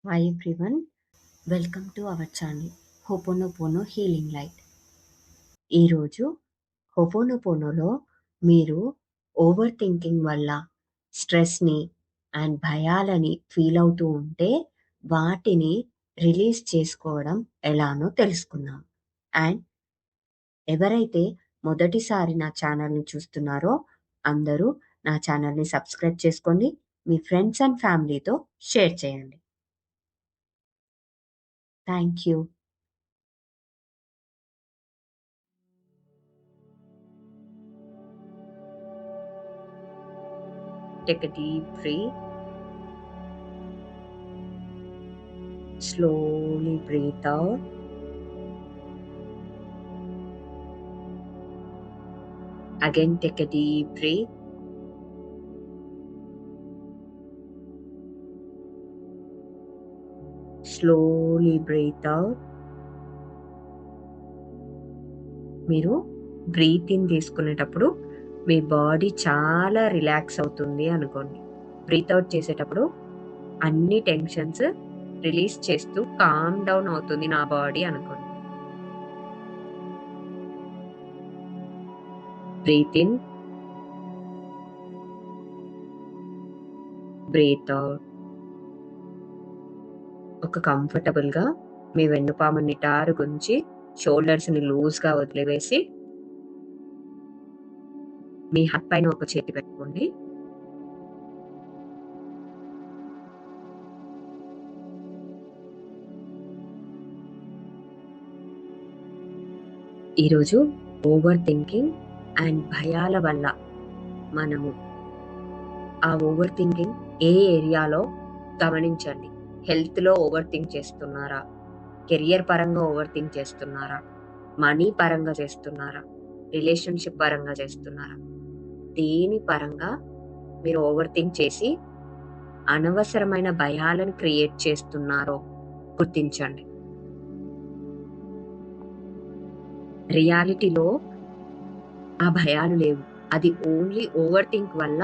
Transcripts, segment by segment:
Hi everyone, welcome to our channel Ho'oponopono Healing Light. ఈరోజు హోపోనోపోనోలో మీరు over thinking వల్ల స్ట్రెస్ని అండ్ భయాలని ఫీల్ అవుతూ ఉంటే వాటిని రిలీజ్ చేసుకోవడం ఎలానో తెలుసుకుందాం. అండ్ ఎవరైతే మొదటిసారి నా ఛానల్ని చూస్తున్నారో అందరూ నా ఛానల్ని సబ్స్క్రైబ్ చేసుకోండి, మీ ఫ్రెండ్స్ అండ్ ఫ్యామిలీతో షేర్ చేయండి. Thank you. Take a deep breath. Slowly breathe out. Again, take a deep breath. Slowly breathe out. మీరు బ్రీత్ ఇన్ తీసుకునేటప్పుడు మీ బాడీ చాలా రిలాక్స్ అవుతుంది అనుకోండి. బ్రీత్ అవుట్ చేసేటప్పుడు అన్ని టెన్షన్స్ రిలీజ్ చేస్తూ కామ్ డౌన్ అవుతుంది నా బాడీ అనుకోండి. Breathe in, breathe out. ఒక కంఫర్టబుల్గా మీ వెన్నుపాము నిటారు గుంచి షోల్డర్స్ని లూజ్గా వదిలివేసి మీ హార్ట్ పైన ఒక చేతి పెట్టుకోండి. ఈరోజు ఓవర్ థింకింగ్ అండ్ భయాల వల్ల మనము ఆ ఓవర్ థింకింగ్ ఏ ఏరియాలో గమనించండి. హెల్త్లో ఓవర్ థింక్ చేస్తున్నారా, కెరియర్ పరంగా ఓవర్ థింక్ చేస్తున్నారా, మనీ పరంగా చేస్తున్నారా, రిలేషన్షిప్ పరంగా చేస్తున్నారా, దేని పరంగా మీరు ఓవర్ థింక్ చేసి అనవసరమైన భయాలను క్రియేట్ చేస్తున్నారో గుర్తించండి. రియాలిటీలో ఆ భయాలు లేవు, అది ఓన్లీ ఓవర్ థింక్ వల్ల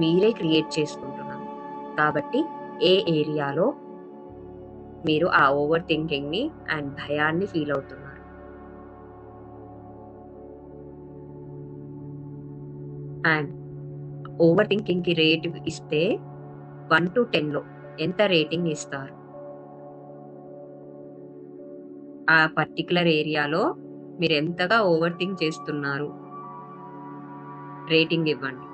మీరే క్రియేట్ చేసుకుంటున్నారు. కాబట్టి ఏ ఏరియాలో మీరు ఆ ఓవర్ థింకింగ్ని అండ్ భయాన్ని ఫీల్ అవుతున్నారు. అండ్ ఓవర్ థింకింగ్కి రేట్ ఇస్తే 1 to 10లో ఎంత రేటింగ్ ఇస్తారు? ఆ పర్టికులర్ ఏరియాలో మీరు ఎంతగా ఓవర్ థింక్ చేస్తున్నారు, రేటింగ్ ఇవ్వండి.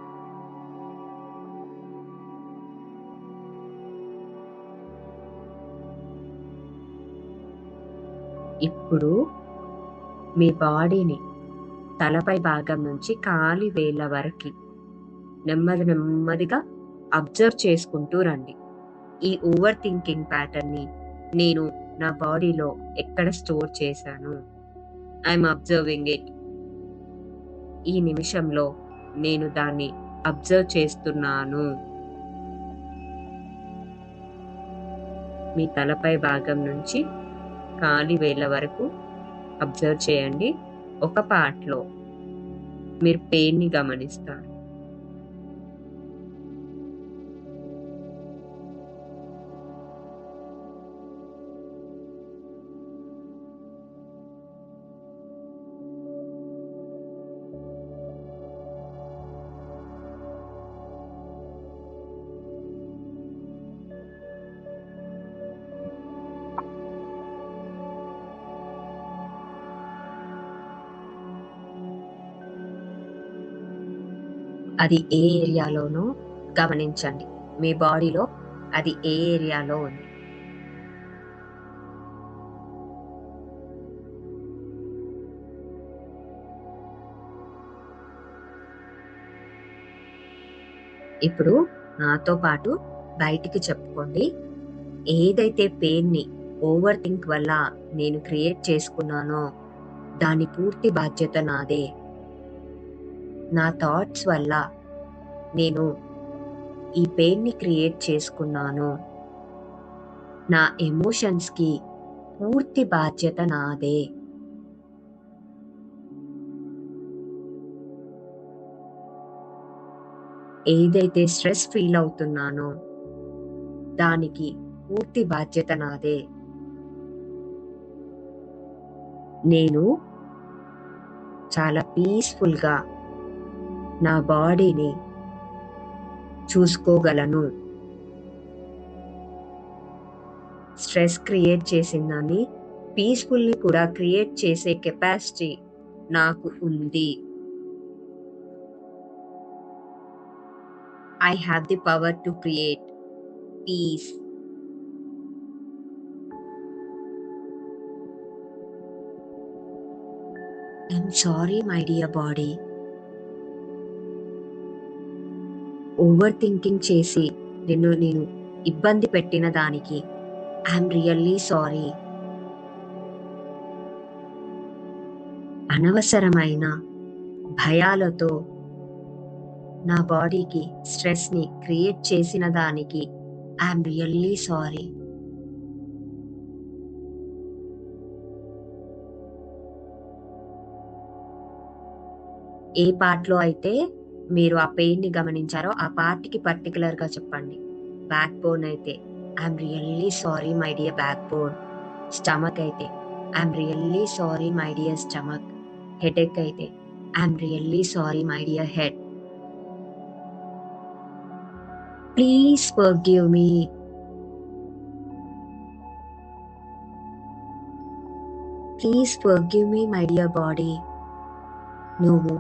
ఇప్పుడు మీ బాడీని తలపై భాగం నుంచి కాలి వేళ్ళ వరకు నెమ్మదిగా అబ్జర్వ్ చేసుకుంటూ రండి. ఈ ఓవర్ థింకింగ్ ప్యాటర్న్ని నేను నా బాడీలో ఎక్కడ స్టోర్ చేశాను, ఐఎమ్ అబ్జర్వింగ్ ఇట్. ఈ నిమిషంలో నేను దాన్ని అబ్జర్వ్ చేస్తున్నాను. మీ తలపై భాగం నుంచి కాలి వేళ్ళ వరకు అబ్జర్వ్ చేయండి. ఒక పార్ట్లో మీరు పెయిన్ని గమనిస్తారు. అది ఏ ఏరియాలోనో గమనించండి. మీ బాడీలో అది ఏ ఏరియాలో ఉంది. ఇప్పుడు నాతో పాటు బయటికి చెప్పుకోండి. ఏదైతే పెయిన్ని ఓవర్ థింక్ వల్ల నేను క్రియేట్ చేసుకున్నానో దాని పూర్తి బాధ్యత నాదే. నా థాట్స్ వల్ల నేను ఈ పెయిన్ని క్రియేట్ చేసుకున్నాను. నా ఎమోషన్స్కి పూర్తి బాధ్యత నాదే. ఏదైతే స్ట్రెస్ ఫీల్ అవుతున్నానో దానికి పూర్తి బాధ్యత నాదే. నేను చాలా పీస్ఫుల్గా నా బాడీని చూసుకోగలను. స్ట్రెస్ క్రియేట్ చేసిన దాన్ని పీస్ఫుల్లీ కూడా క్రియేట్ చేసే కెపాసిటీ నాకు ఉంది. I have the power to create peace. I'm sorry, my dear body. Over thinking చేసి నేను ఇబ్బంది పెట్టిన దానికి ఐఎమ్ రియల్లీ సారీ. అనవసరమైన భయాలతో నా బాడీకి స్ట్రెస్ని క్రియేట్ చేసిన దానికి ఐఎమ్ రియల్లీ సారీ. ఏ పార్ట్లో అయితే మీరు ఆ పెయిన్ని గమనించారో ఆ పార్ట్కి పర్టికులర్గా చెప్పండి. బ్యాక్ బోన్ అయితే I'm really sorry my dear back bone. Stomach అయితే I'm really sorry my dear stomach. Headache అయితే I'm really sorry my dear head. Please forgive me. Please forgive me my dear body. నువ్వు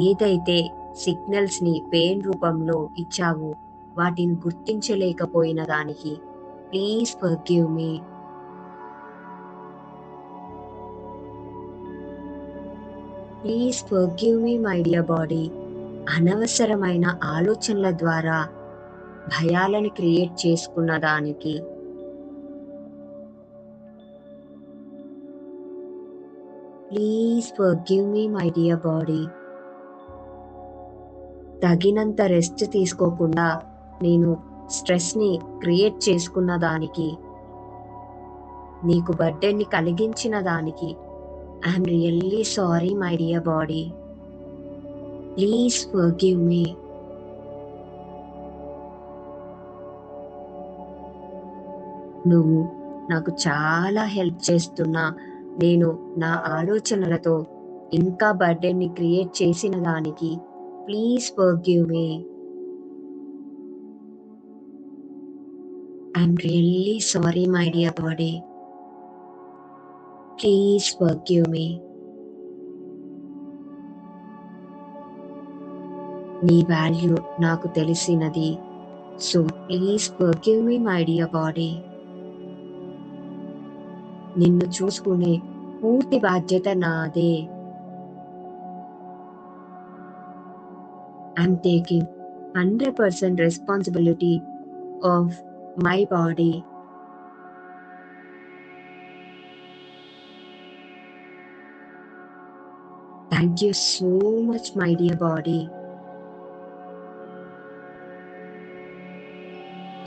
ఏదైతే సిగ్నల్స్ని pain రూపంలో ఇచ్చావో వాటిని గుర్తించలేకపోయిన దానికి please forgive me. Please forgive me my dear body. అనవసరమైన ఆలోచనల ద్వారా భయాలను క్రియేట్ చేసుకున్న దానికి please forgive me my dear body. తగినంత రెస్ట్ తీసుకోకుండా నేను స్ట్రెస్ని క్రియేట్ చేసుకున్న దానికి, నీకు బర్డెన్ని కలిగించిన దానికి I'm really sorry my dear body. Please forgive మీ. నువ్వు నాకు చాలా హెల్ప్ చేస్తున్నా, నేను నా ఆలోచనలతో ఇంకా బర్డెన్ని క్రియేట్ చేసిన దానికి please forgive me. I'm really sorry my dear body. Please forgive మీ. నీ వాల్యూ నాకు తెలిసినది, so please forgive me my dear body. నిన్ను చూసుకునే పూర్తి బాధ్యత నాదే. I'm taking 100% responsibility of my body. Thank you so much, my dear body.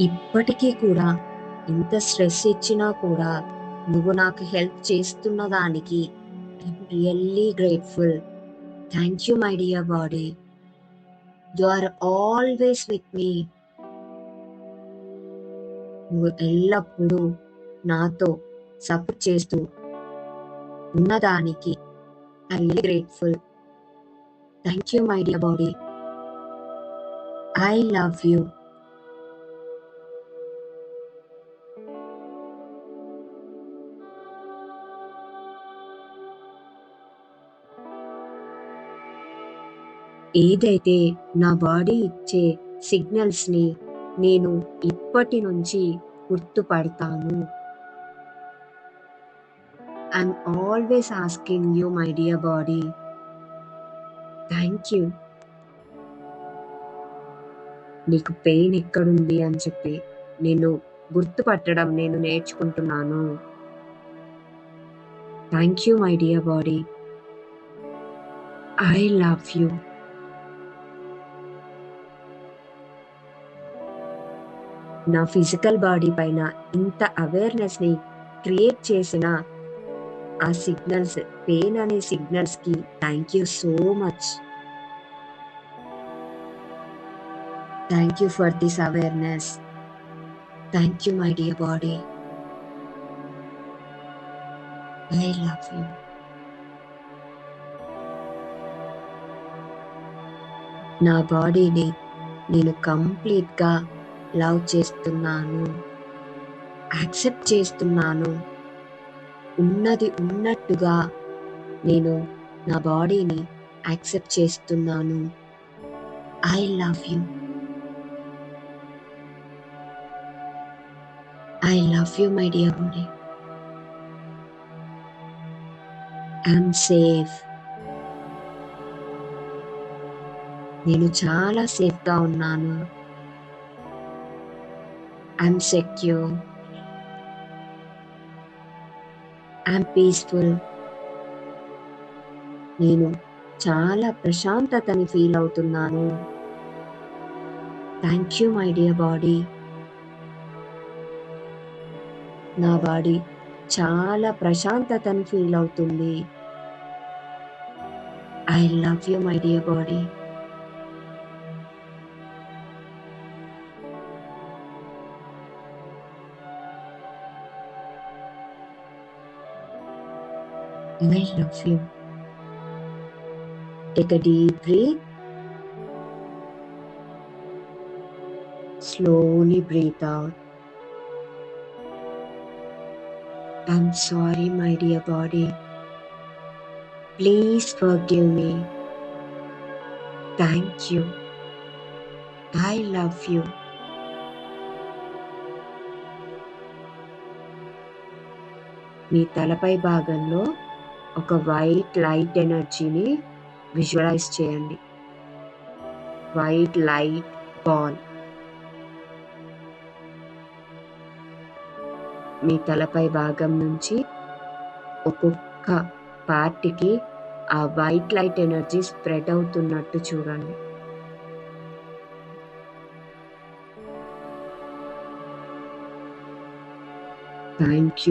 ఇప్పటికీ కూడా ఇంత స్ట్రెస్ ఇచ్చినా కూడా నువ్వు నాకు హెల్ప్ చేస్తున్న దానికి I'm really grateful. Thank you, my dear body. You are always with me. నువ్వు ఎల్లప్పుడూ నాతో సపోర్ట్ చేస్తూ ఉన్నదానికి I'm really grateful. Thank you, my dear body. I love you. ఏదైతే నా బాడీ ఇచ్చే సిగ్నల్స్ని నేను ఇప్పటి నుంచి గుర్తుపడతాను. I'm always asking you my dear body. Thank you. నీకు పెయిన్ ఎక్కడుంది అని చెప్పి నేను గుర్తుపట్టడం నేను నేర్చుకుంటున్నాను. Thank you my dear body. I love you. నా ఫిజికల్ బాడీ పైన ఇంత అవేర్నెస్ని క్రియేట్ చేసిన ఆ సిగ్నల్స్, పెయిన్ అనే సిగ్నల్స్కి thank you so much. Thank you for this awareness. Thank you my dear body. I love you. నా బాడీని నేను కంప్లీట్గా లవ్ చేస్తున్నాను, యాక్సెప్ట్ చేస్తున్నాను. ఉన్నది ఉన్నట్టుగా నేను నా బాడీని యాక్సెప్ట్ చేస్తున్నాను. I love you. I love you my dear body. I'm safe. నేను చాలా సేఫ్గా ఉన్నాను. I'm secure. I'm peaceful. నేను చాలా ప్రశాంతతని ఫీల్ అవుతున్నాను. Thank you my dear body. నా బాడీ చాలా ప్రశాంతతని ఫీల్ అవుతుంది. I love you my dear body. I love you. Take a deep breath. Slowly breathe out. I'm sorry, my dear body. Please forgive me. Thank you. I love you. మీ తలపై భాగంలో ఒక white light ఎనర్జీని visualise చేయండి. White light ball మీ తలపై భాగం నుంచి ఒక్కొక్క పార్ట్కి ఆ వైట్ లైట్ ఎనర్జీ స్ప్రెడ్ అవుతున్నట్టు చూడండి. Thank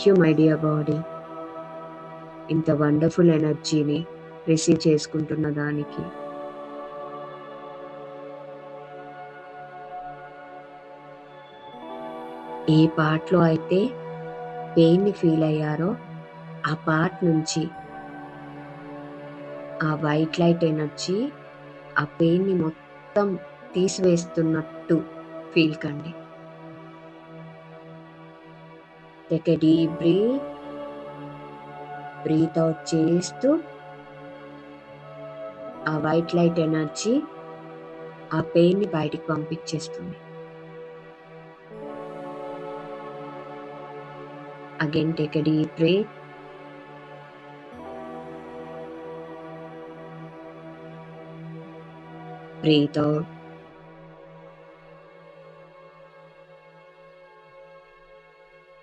you my dear body, ఇంత వండర్ఫుల్ ఎనర్జీని రిసీవ్ చేసుకుంటున్న దానికి. ఏ పార్ట్లో అయితే పెయిన్ని ఫీల్ అయ్యారో ఆ పార్ట్ నుంచి ఆ వైట్ లైట్ ఎనర్జీ ఆ పెయిన్ని మొత్తం తీసివేస్తున్నట్టు ఫీల్ కండి. Take a deep breath. Breath out చేస్తూ ఆ వైట్ లైట్ ఎనర్జీ ఆ పెయిన్ని బయటికి పంపించేస్తుంది. Again take a deep breath. Breath out.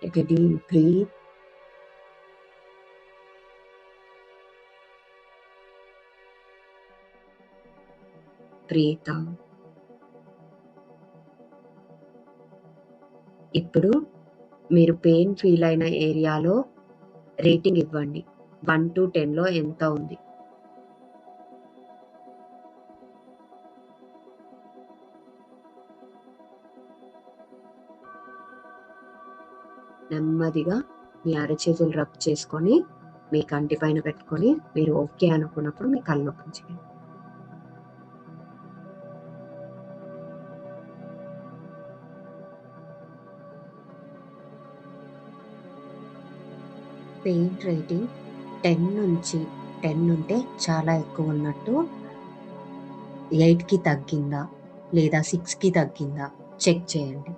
Take a deep breath. Breath out. ఇప్పుడు మీరు పెయిన్ ఫీల్ అయిన ఏరియాలో రేటింగ్ ఇవ్వండి. 1 to 10లో ఎంత ఉంది? నెమ్మదిగా మీ అరచేతులు రబ్ చేసుకొని మీ కంటి పైన పెట్టుకొని మీరు ఓకే అనుకున్నప్పుడు మీ కళ్ళు ఓపెన్ చేయండి. పెయిన్ రేటింగ్ 10 నుంచి 10 ఉంటే చాలా ఎక్కువ ఉన్నట్టు, 8కి తగ్గిందా లేదా 6కి తగ్గిందా చెక్ చేయండి.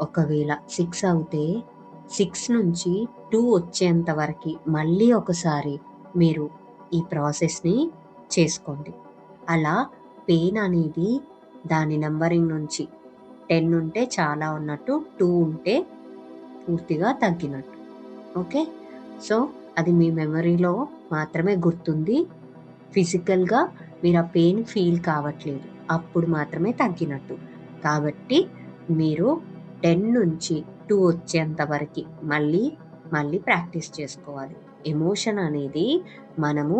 ఒకవేళ 6 అవుతే 6 నుంచి 2 వచ్చేంత వరకు మళ్ళీ ఒకసారి మీరు ఈ ప్రాసెస్ని చేసుకోండి. అలా పెయిన్ అనేది దాని నెంబరింగ్ నుంచి 10 ఉంటే చాలా ఉన్నట్టు, 2 ఉంటే పూర్తిగా తగ్గినట్టు. ఓకే, సో అది మీ మెమరీలో మాత్రమే గుర్తుంది. ఫిజికల్గా మీరు ఆ పెయిన్ ఫీల్ కావట్లేదు, అప్పుడు మాత్రమే తగ్గినట్టు. కాబట్టి మీరు 10 నుంచి 2 వచ్చేంత వరకు మళ్ళీ ప్రాక్టీస్ చేసుకోవాలి. ఎమోషన్ అనేది మనము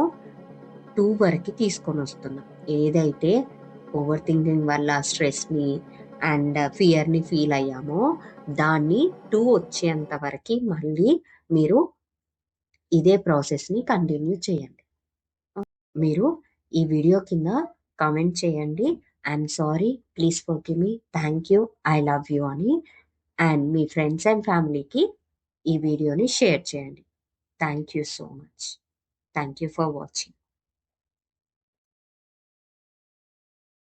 2 వరకు తీసుకొని వస్తున్నాం. ఏదైతే ఓవర్ థింకింగ్ వల్ల స్ట్రెస్ని అండ్ ఫియర్ని ఫీల్ అయ్యామో దాన్ని 2 వచ్చేంత వరకు మళ్ళీ మీరు ఇదే ప్రాసెస్ని కంటిన్యూ చేయండి. మీరు ఈ వీడియో కింద కామెంట్ చేయండి, I'm sorry, please forgive me, thank you, I love you అని. అండ్ మీ ఫ్రెండ్స్ అండ్ ఫ్యామిలీకి ఈ వీడియోని షేర్ చేయండి. Thank you so much. Thank you for watching.